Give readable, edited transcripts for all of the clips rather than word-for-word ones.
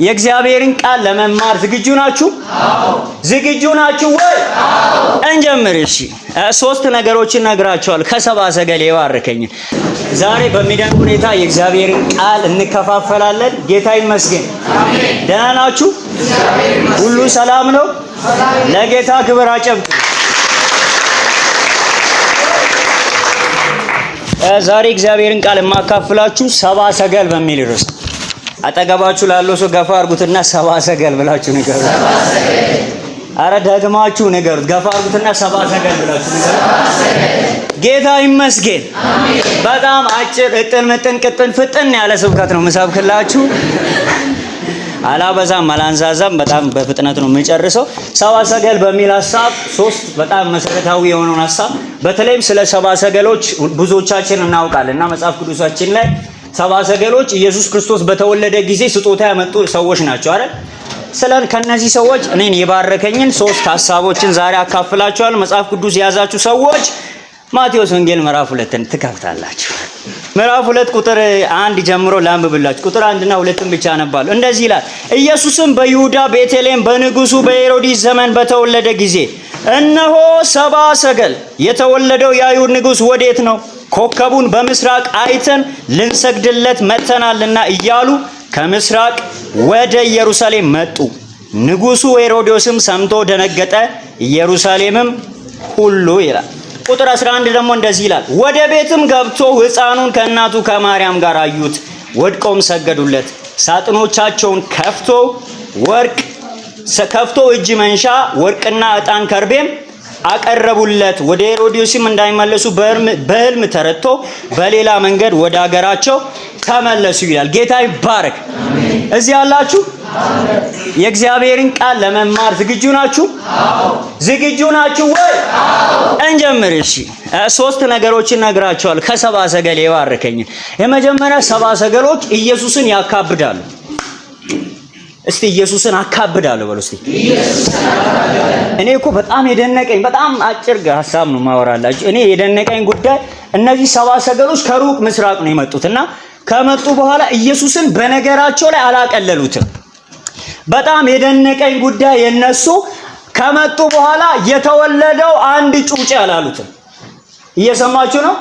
የእግዚአብሔርን ቃል ለመማር ዝግጁ ናችሁ? አዎ። ዝግጁ ናችሁ ወይ? አዎ። እንጀምር። እሺ፣ ሶስት ነገሮችን ነግራችኋል። ከሰብአ ሰገል የባረከኝ ዛሬ በሚደንቅ ሁኔታ የእግዚአብሔርን ቃል እንከፋፈላለን። ጌታ ይመስገን። አሜን። ደህና ናችሁ? ሁሉ ሰላም ነው? ለጌታ ክብር አጨብጭቡ። ዛሬ እግዚአብሔርን ቃል የማካፍላችሁ ሰብአ ሰገል በሚል ርዕስ አጠገባችሁ ላለው ሰው ገፋ አድርጉትና ሰብአ ሰገል ብላችሁ ንገሩት። አረ ደግማችሁ ንገሩት። ገፋ አድርጉትና ሰብአ ሰገል ብላችሁ ንገሩት። ጌታ ይመስገን። አሜን። በጣም አጭር እጥን ምጥን ቅጥን ፍጥን ያለ ስብከት ነው የምሰብክላችሁ። አላበዛም አላንዛዛም፣ በጣም በፍጥነት ነው የምንጨርሰው። ሰብአ ሰገል በሚል ሐሳብ ሶስት በጣም መሰረታዊ የሆነውን ሐሳብ በተለይም ስለ ሰብአ ሰገሎች ብዙዎቻችን እናውቃለን እና መጽሐፍ ቅዱሳችን ላይ ሰብአ ሰገሎች ኢየሱስ ክርስቶስ በተወለደ ጊዜ ስጦታ ያመጡ ሰዎች ናቸው አይደል? ከነዚህ ሰዎች እኔን የባረከኝን ሶስት ሐሳቦችን ዛሬ አካፍላችኋለሁ። መጽሐፍ ቅዱስ የያዛችሁ ሰዎች ማቴዎስ ወንጌል ምዕራፍ 2ን ትከፍታላችሁ። ምዕራፍ 2 ቁጥር 1 ጀምሮ ላንብብላችሁ። ቁጥር 1 እና 2ን ብቻ አነባለሁ። እንደዚህ ይላል። ኢየሱስም በይሁዳ ቤተልሔም በንጉሱ በሄሮድስ ዘመን በተወለደ ጊዜ እነሆ ሰብአ ሰገል የተወለደው የአይሁድ ንጉስ ወዴት ነው? ኮከቡን በምስራቅ አይተን ልንሰግድለት መጥተናልና እያሉ ከምስራቅ ወደ ኢየሩሳሌም መጡ። ንጉሱ ሄሮድስም ሰምቶ ደነገጠ፣ ኢየሩሳሌምም ሁሉ ይላል። ቁጥር 11 ደግሞ እንደዚህ ይላል። ወደ ቤትም ገብቶ ሕፃኑን ከእናቱ ከማርያም ጋር አዩት፣ ወድቀውም ሰገዱለት። ሳጥኖቻቸውን ከፍቶ እጅ መንሻ ወርቅና ዕጣን ከርቤም አቀረቡለት። ወደ ሄሮድስም እንዳይመለሱ በሕልም ተረድቶ በሌላ መንገድ ወደ አገራቸው ተመለሱ ይላል። ጌታ ይባረክ። እዚህ ያላችሁ የእግዚአብሔርን ቃል ለመማር ዝግጁ ናችሁ? አዎ። ዝግጁ ናችሁ ወይ? አዎ። እንጀምር። እሺ፣ ሶስት ነገሮችን ነግራችኋል። ከሰብአ ሰገል የባረከኝ የመጀመሪያ ሰብአ ሰገሎች ኢየሱስን ያካብዳሉ። እስቲ ኢየሱስን አካብዳለሁ በሉ እስቲ። እኔ እኮ በጣም የደነቀኝ በጣም አጭር ሐሳብ ነው ማወራላችሁ። እኔ የደነቀኝ ጉዳይ እነዚህ ሰብአ ሰገሎች ከሩቅ ምስራቅ ነው የመጡትና ከመጡ በኋላ ኢየሱስን በነገራቸው ላይ አላቀለሉትም። በጣም የደነቀኝ ጉዳይ የነሱ ከመጡ በኋላ የተወለደው አንድ ጩጬ አላሉትም። እየሰማችሁ ነው?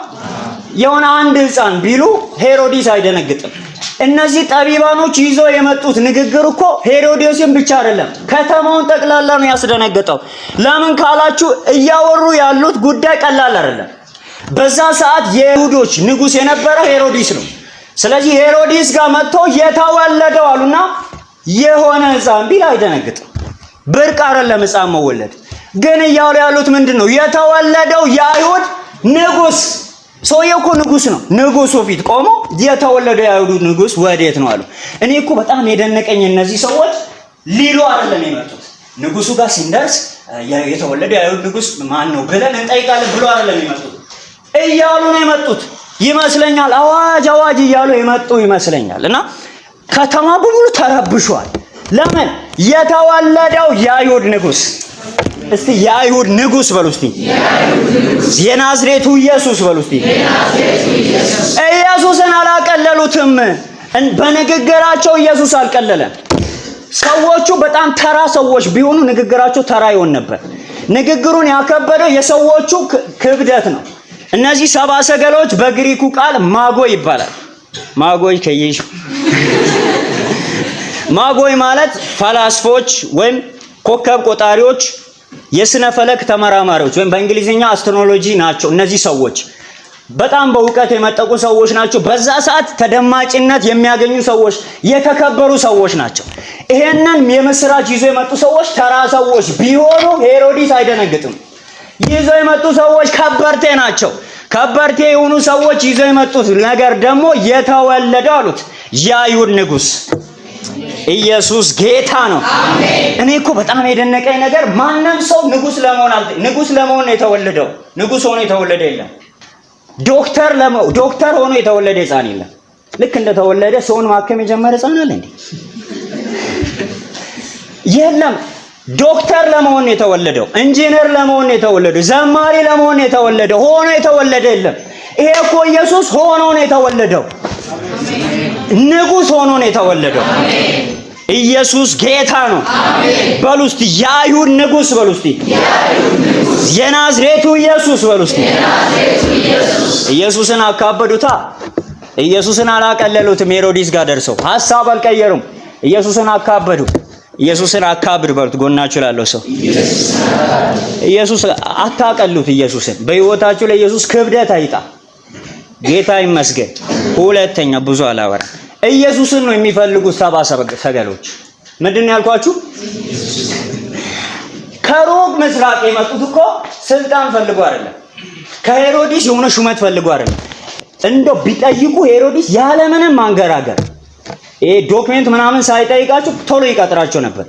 የሆነ አንድ ሕፃን ቢሉ ሄሮድስ አይደነግጥም። እነዚህ ጠቢባኖች ይዞ የመጡት ንግግር እኮ ሄሮድስን ብቻ አይደለም ከተማውን ጠቅላላ ነው ያስደነገጠው። ለምን ካላችሁ እያወሩ ያሉት ጉዳይ ቀላል አይደለም። በዛ ሰዓት የይሁዶች ንጉስ የነበረው ሄሮድስ ነው። ስለዚህ ሄሮድስ ጋር መጥቶ የተወለደው አሉና የሆነ ሕፃን ቢል አይደነግጥም። ብርቅ አይደለም ሕፃን መወለድ። ግን እያሉ ያሉት ምንድነው? የተወለደው የአይሁድ ንጉስ። ሰውየው እኮ ንጉስ ነው። ንጉሱ ፊት ቆሞ የተወለደው የአይሁድ ንጉስ ወዴት ነው አሉ። እኔ እኮ በጣም የደነቀኝ እነዚህ ሰዎች ሊሉ አይደለም የመጡት። ንጉሱ ጋር ሲንደርስ የተወለደው የአይሁድ ንጉስ ማን ነው ብለን እንጠይቃለን ብሎ አይደለም የመጡት። እያሉ ነው የመጡት ይመስለኛል። አዋጅ አዋጅ እያሉ የመጡ ይመስለኛል። እና ከተማ በሙሉ ተረብሿል። ለምን? የተወለደው የአይሁድ ንጉስ። እስቲ የአይሁድ ንጉስ በሉ እስቲ። የናዝሬቱ ኢየሱስ በሉ እስቲ። ኢየሱስን አላቀለሉትም። በንግግራቸው ኢየሱስ አልቀለለም። ሰዎቹ በጣም ተራ ሰዎች ቢሆኑ ንግግራቸው ተራ ይሆን ነበር። ንግግሩን ያከበደው የሰዎቹ ክብደት ነው። እነዚህ ሰብአ ሰገሎች በግሪኩ ቃል ማጎይ ይባላል። ማጎይ ከይሽ ማጎይ ማለት ፈላስፎች ወይም ኮከብ ቆጣሪዎች፣ የስነ ፈለክ ተመራማሪዎች ወይም በእንግሊዝኛ አስትሮኖሎጂ ናቸው። እነዚህ ሰዎች በጣም በእውቀት የመጠቁ ሰዎች ናቸው። በዛ ሰዓት ተደማጭነት የሚያገኙ ሰዎች፣ የተከበሩ ሰዎች ናቸው። ይሄንን የምስራች ይዞ የመጡ ሰዎች ተራ ሰዎች ቢሆኑ ሄሮድስ አይደነግጥም። ይዞ የመጡ ሰዎች ከበርቴ ናቸው። ከበርቴ የሆኑ ሰዎች ይዞ የመጡት ነገር ደግሞ የተወለደው አሉት የአይሁድ ንጉስ ኢየሱስ ጌታ ነው። አሜን። እኔ እኮ በጣም የደነቀኝ ነገር ማንም ሰው ንጉስ ለመሆን ነው የተወለደው። ንጉስ ሆኖ የተወለደ የለም። ዶክተር ሆኖ የተወለደ ሕፃን የለም። ልክ እንደተወለደ ሰውን ማከም የጀመረ ሕፃን አለ እንዴ? የለም። ዶክተር ለመሆን የተወለደው፣ ኢንጂነር ለመሆን የተወለደው፣ ዘማሪ ለመሆን የተወለደው ሆኖ የተወለደ የለም። ይሄ እኮ ኢየሱስ ሆኖ ነው የተወለደው። ንጉስ ሆኖ ነው የተወለደው። ኢየሱስ ጌታ ነው። በሉ እስቲ የአይሁድ ንጉሥ በሉ እስቲ የናዝሬቱ ኢየሱስ በሉ እስቲ። ኢየሱስን አካበዱታ። ኢየሱስን አላቀለሉትም። ሄሮድስ ጋር ደርሰው ሐሳብ አልቀየሩም። ኢየሱስን አካበዱ። ኢየሱስን አካብድ በሉት ጎናችሁ ላለው ሰው። ኢየሱስ አታቀሉት። ኢየሱስን በህይወታችሁ ላይ ኢየሱስ ክብደት አይጣ። ጌታ ይመስገን። ሁለተኛ ብዙ አላወራም። ኢየሱስን ነው የሚፈልጉት ሰባ ሰገሎች። ምንድነው ያልኳችሁ? ከሩቅ ምስራቅ የመጡት እኮ ስልጣን ፈልጎ አይደለም። ከሄሮድስ የሆነ ሹመት ፈልጎ አይደለም። እንደው ቢጠይቁ ሄሮድስ ያለምንም ማንገራገር ዶክመንት ምናምን ሳይጠይቃቸው ቶሎ ይቀጥራቸው ነበር።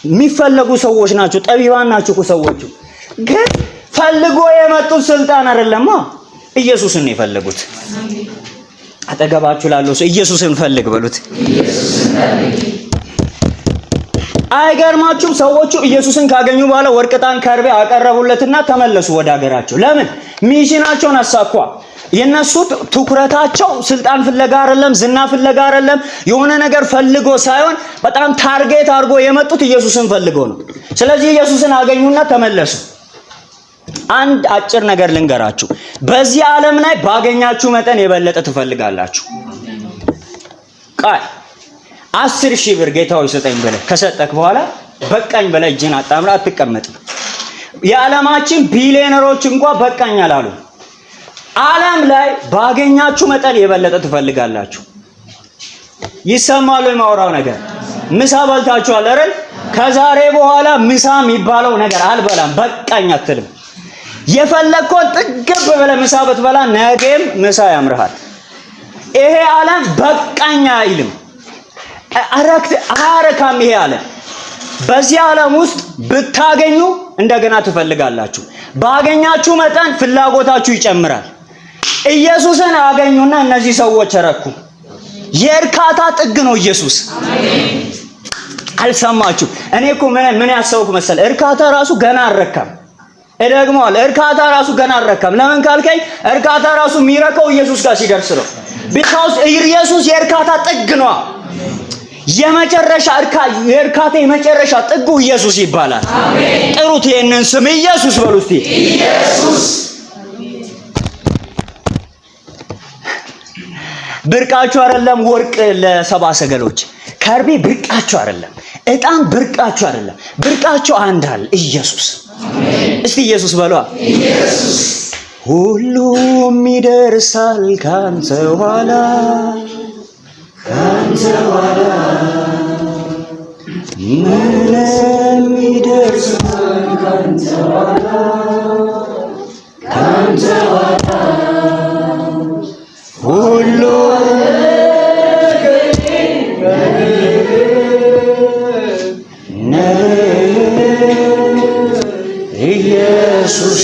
የሚፈለጉ ሰዎች ናቸው። ጠቢባን ናቸው እኮ ሰዎቹ። ግን ፈልጎ የመጡት ስልጣን አይደለም። ኢየሱስን ነው የፈለጉት። አጠገባችሁ ላለው ሰው ኢየሱስን ፈልግ በሉት። አይገርማችሁም? ሰዎቹ ኢየሱስን ካገኙ በኋላ ወርቅ፣ ዕጣን፣ ከርቤ አቀረቡለትና ተመለሱ ወደ ሀገራቸው። ለምን? ሚሽናቸውን አሳኳ። የነሱ ትኩረታቸው ስልጣን ፍለጋ አይደለም፣ ዝና ፍለጋ አይደለም፣ የሆነ ነገር ፈልጎ ሳይሆን በጣም ታርጌት አድርጎ የመጡት ኢየሱስን ፈልገው ነው። ስለዚህ ኢየሱስን አገኙና ተመለሱ። አንድ አጭር ነገር ልንገራችሁ። በዚህ ዓለም ላይ ባገኛችሁ መጠን የበለጠ ትፈልጋላችሁ። ቃል 10,000 ብር ጌታው ይሰጠኝ ብለህ ከሰጠክ በኋላ በቃኝ ብለህ እጅን አጣምራ አትቀመጥም። የዓለማችን ቢሊዮነሮች እንኳን በቃኝ አላሉ። ዓለም ላይ ባገኛችሁ መጠን የበለጠ ትፈልጋላችሁ። ይሰማሉ የማወራው ነገር? ምሳ በልታችኋል አይደል? ከዛሬ በኋላ ምሳ የሚባለው ነገር አልበላም በቃኝ አትልም። የፈለግከው ጥግብ ብለህ ምሳ ብትበላ ነገም ምሳ ያምርሃል። ይሄ ዓለም በቃኝ አይልም። አያረካም ይሄ ዓለም። በዚህ ዓለም ውስጥ ብታገኙ እንደገና ትፈልጋላችሁ። ባገኛችሁ መጠን ፍላጎታችሁ ይጨምራል። ኢየሱስን አገኙና እነዚህ ሰዎች ረኩ። የእርካታ ጥግ ነው ኢየሱስ። አልሰማችሁ? እኔ እኮ ምን ያሰብኩ መሰለ? እርካታ ራሱ ገና አልረካም። እደግመዋለሁ፣ እርካታ ራሱ ገና አልረካም። ለምን ካልከኝ እርካታ ራሱ የሚረካው ኢየሱስ ጋር ሲደርስ ነው። ቢካውስ ኢየሱስ የእርካታ ጥግ ነው። የእርካታ የመጨረሻ ጥጉ ኢየሱስ ይባላል። ጥሩት ይሄንን ስም ኢየሱስ በሉ እስቲ። ኢየሱስ ብርቃችሁ አይደለም ወርቅ ለሰባ ሰገሎች፣ ከርቤ ብርቃችሁ አይደለም፣ ዕጣን ብርቃችሁ አይደለም። ብርቃችሁ አንድ አለ፣ ኢየሱስ። እስቲ ኢየሱስ በሏ። ኢየሱስ ሁሉም ይደርሳል ካንተ ኋላ፣ ካንተ ኋላ ምንም ይደርሳል ካንተ ኋላ፣ ካንተ ኋላ ሁሉ ኢየሱስ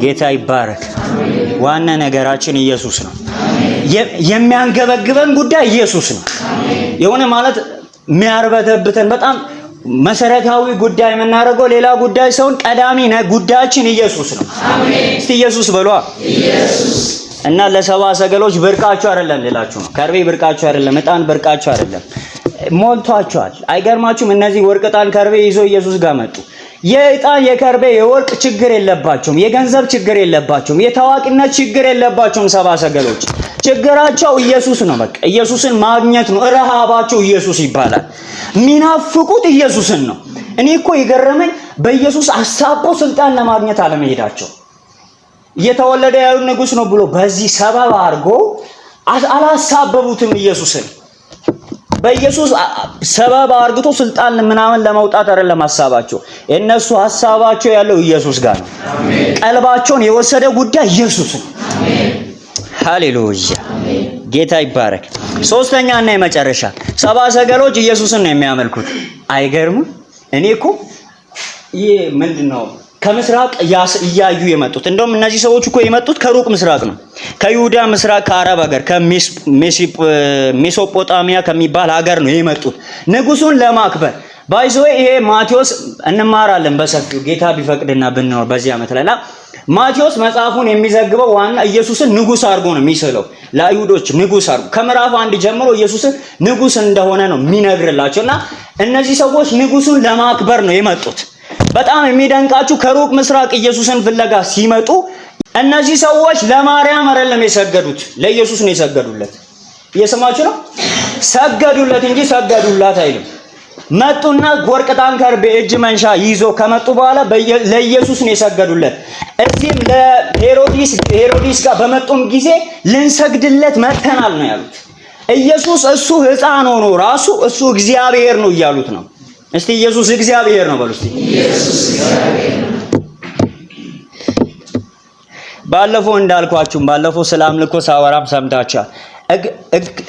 ጌታ ይባረክ። ዋና ነገራችን ኢየሱስ ነው። የሚያንገበግበን ጉዳይ ኢየሱስ ነው። የሆነ ማለት የሚያርበተብተን በጣም መሰረታዊ ጉዳይ የምናደርገው ሌላ ጉዳይ ሰውን ቀዳሚ ጉዳያችን ኢየሱስ ነው። እስቲ ኢየሱስ በሏ። ኢየሱስ እና ለሰባ ሰገሎች ብርቃችሁ አይደለም ልላችሁ ነው። ከርቤ ብርቃችሁ አይደለም፣ ዕጣን ብርቃችሁ አይደለም፣ ሞልቷቸዋል። አይገርማችሁም? እነዚህ ወርቅ፣ ዕጣን፣ ከርቤ ይዞ ኢየሱስ ጋር መጡ። የዕጣን የከርቤ የወርቅ ችግር የለባቸውም። የገንዘብ ችግር የለባቸውም። የታዋቂነት ችግር የለባቸውም። ሰባ ሰገሎች ችግራቸው ኢየሱስ ነው። በቃ ኢየሱስን ማግኘት ነው። ረሃባቸው ኢየሱስ ይባላል። የሚናፍቁት ኢየሱስን ነው። እኔ እኮ የገረመኝ በኢየሱስ አሳቦ ስልጣን ለማግኘት አለመሄዳቸው። እየተወለደ የአይሁድ ንጉሥ ነው ብሎ በዚህ ሰበብ አድርጎ አላሳበቡትም ኢየሱስን። በኢየሱስ ሰበብ አድርጎ ስልጣን ምናምን ለመውጣት አይደለም ሐሳባቸው። የነሱ ሐሳባቸው ያለው ኢየሱስ ጋር ነው። ቀልባቸውን የወሰደ ጉዳይ ኢየሱስ ነው። ሃሌሉያ ጌታ ይባረክ። ሶስተኛ እና የመጨረሻ ሰባ ሰገሎች ኢየሱስን ነው የሚያመልኩት። አይገርምም? እኔ እኮ ይሄ ምንድነው ከምስራቅ እያዩ የመጡት። እንደውም እነዚህ ሰዎች እኮ የመጡት ከሩቅ ምስራቅ ነው። ከይሁዳ ምስራቅ፣ ከአረብ ሀገር፣ ከሜሶጶጣሚያ ከሚባል ሀገር ነው የመጡት ንጉሱን ለማክበር። ባይዘው ይሄ ማቴዎስ እንማራለን በሰፊው ጌታ ቢፈቅድና ብንኖር በዚህ ዓመት ላይና ማቴዎስ መጽሐፉን የሚዘግበው ዋና ኢየሱስን ንጉስ አድርጎ ነው የሚስለው ለአይሁዶች ንጉስ አድርጎ ከምዕራፍ 1 ጀምሮ ኢየሱስን ንጉስ እንደሆነ ነው የሚነግርላቸውና እነዚህ ሰዎች ንጉሱን ለማክበር ነው የመጡት። በጣም የሚደንቃችሁ ከሩቅ ምስራቅ ኢየሱስን ፍለጋ ሲመጡ እነዚህ ሰዎች ለማርያም አይደለም የሰገዱት፣ ለኢየሱስ ነው የሰገዱለት። እየሰማችሁ ነው? ሰገዱለት እንጂ ሰገዱላት አይልም። መጡና ወርቅ ዕጣን ከርቤ እጅ መንሻ ይዞ ከመጡ በኋላ ለኢየሱስ ነው የሰገዱለት። እዚህም ለሄሮድስ ጋር በመጡም ጊዜ ልንሰግድለት መጥተናል ነው ያሉት። ኢየሱስ እሱ ሕፃን ሆኖ ራሱ እሱ እግዚአብሔር ነው እያሉት ነው። እስቲ ኢየሱስ እግዚአብሔር ነው በሉ እስቲ። ኢየሱስ እግዚአብሔር ነው። ባለፈው ስለ አምልኮ ሳወራም ሰምታችኋል።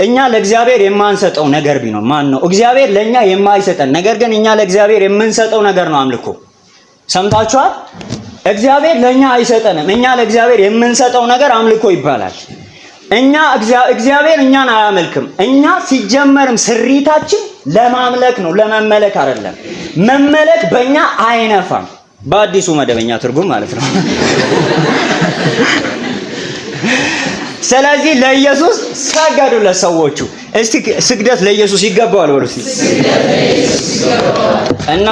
እኛ ለእግዚአብሔር የማንሰጠው ነገር ቢኖር ማን ነው? እግዚአብሔር ለኛ የማይሰጠን ነገር ግን እኛ ለእግዚአብሔር የምንሰጠው ነገር ነው አምልኮ። ሰምታችኋል? እግዚአብሔር ለኛ አይሰጠንም። እኛ ለእግዚአብሔር የምንሰጠው ነገር አምልኮ ይባላል። እግዚአብሔር እኛን አያመልክም። እኛ ሲጀመርም ስሪታችን ለማምለክ ነው፣ ለመመለክ አይደለም። መመለክ በእኛ አይነፋም። በአዲሱ መደበኛ ትርጉም ማለት ነው። ስለዚህ ለኢየሱስ ሰገዱለት ሰዎቹ። እስቲ ስግደት ለኢየሱስ ይገባዋል በሉ እስቲ። እና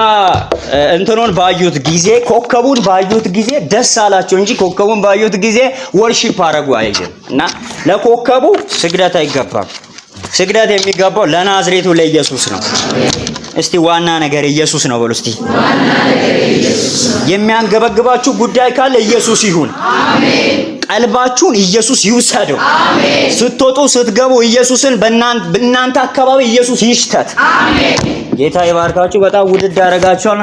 እንትኑን ባዩት ጊዜ ኮከቡን ባዩት ጊዜ ደስ አላቸው እንጂ ኮከቡን ባዩት ጊዜ ወርሺፕ አረጉ አይደል። እና ለኮከቡ ስግደት አይገባም። ስግደት የሚገባው ለናዝሬቱ ለኢየሱስ ነው። እስቲ ዋና ነገር ኢየሱስ ነው በሉ እስቲ። ዋና ነገር ኢየሱስ ነው። የሚያንገበግባችሁ ጉዳይ ካለ ኢየሱስ ይሁን። አሜን። ቀልባችሁን ኢየሱስ ይውሰደው። አሜን። ስትወጡ ስትገቡ ኢየሱስን በእናንተ አካባቢ ኢየሱስ ይሽተት። አሜን። ጌታ ይባርካችሁ። በጣም ውድድ አደረጋችኋል።